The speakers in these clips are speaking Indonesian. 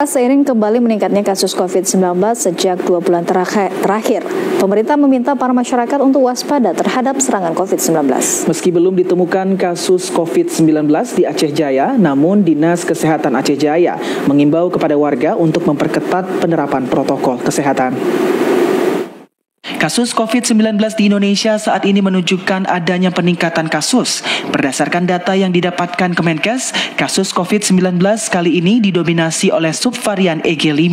Seiring kembali meningkatnya kasus COVID-19 sejak 2 bulan terakhir, pemerintah meminta para masyarakat untuk waspada terhadap serangan COVID-19. Meski belum ditemukan kasus COVID-19 di Aceh Jaya, namun Dinas Kesehatan Aceh Jaya mengimbau kepada warga untuk memperketat penerapan protokol kesehatan. Kasus COVID-19 di Indonesia saat ini menunjukkan adanya peningkatan kasus. Berdasarkan data yang didapatkan Kemenkes, kasus COVID-19 kali ini didominasi oleh subvarian EG5.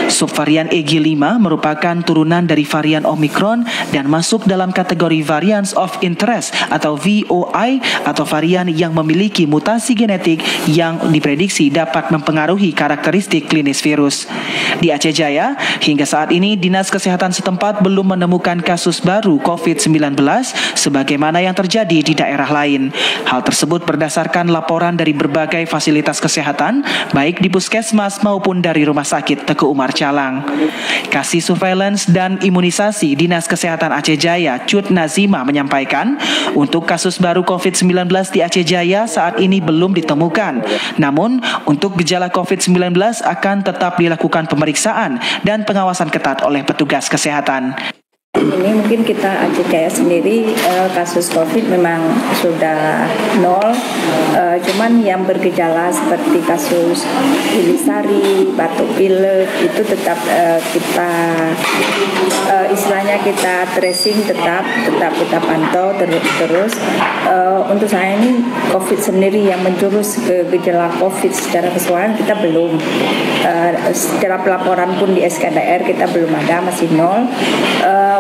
Subvarian EG5 merupakan turunan dari varian Omicron dan masuk dalam kategori Variants of Interest atau VOI atau varian yang memiliki mutasi genetik yang diprediksi dapat mempengaruhi karakteristik klinis virus. Di Aceh Jaya, hingga saat ini Dinas Kesehatan setempat belum menemukan kasus baru COVID-19 sebagaimana yang terjadi di daerah lain. Hal tersebut berdasarkan laporan dari berbagai fasilitas kesehatan, baik di puskesmas maupun dari Rumah Sakit Teguh Umar Calang. Kasih Surveillance dan Imunisasi Dinas Kesehatan Aceh Jaya, Cut Nazima menyampaikan, untuk kasus baru COVID-19 di Aceh Jaya saat ini belum ditemukan. Namun, untuk gejala COVID-19 akan tetap dilakukan pemeriksaan dan pengawasan ketat oleh petugas kesehatan. Ini mungkin kita Aceh Jaya sendiri kasus COVID memang sudah nol, cuman yang bergejala seperti kasus ilisari, batuk pilek itu tetap kita istilahnya kita tracing, tetap kita pantau terus. Untuk saya ini COVID sendiri yang menjurus ke gejala COVID secara keseluruhan kita belum. Secara pelaporan pun di SKDR kita belum ada, masih nol.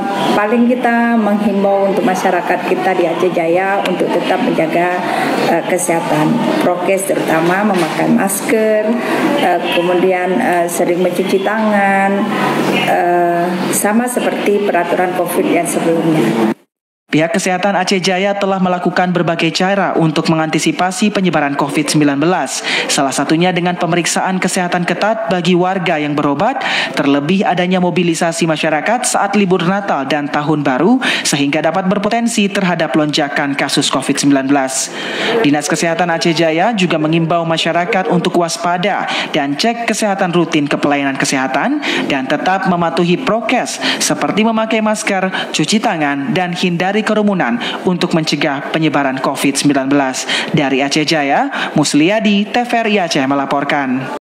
Paling kita menghimbau untuk masyarakat kita di Aceh Jaya untuk tetap menjaga kesehatan, prokes terutama memakai masker, kemudian sering mencuci tangan, sama seperti peraturan COVID yang sebelumnya. Pihak Kesehatan Aceh Jaya telah melakukan berbagai cara untuk mengantisipasi penyebaran COVID-19. Salah satunya dengan pemeriksaan kesehatan ketat bagi warga yang berobat, terlebih adanya mobilisasi masyarakat saat libur Natal dan Tahun Baru, sehingga dapat berpotensi terhadap lonjakan kasus COVID-19. Dinas Kesehatan Aceh Jaya juga mengimbau masyarakat untuk waspada dan cek kesehatan rutin ke pelayanan kesehatan dan tetap mematuhi prokes seperti memakai masker, cuci tangan, dan hindari kerumunan untuk mencegah penyebaran COVID-19. Dari Aceh Jaya, Musliadi, TVRI Aceh melaporkan.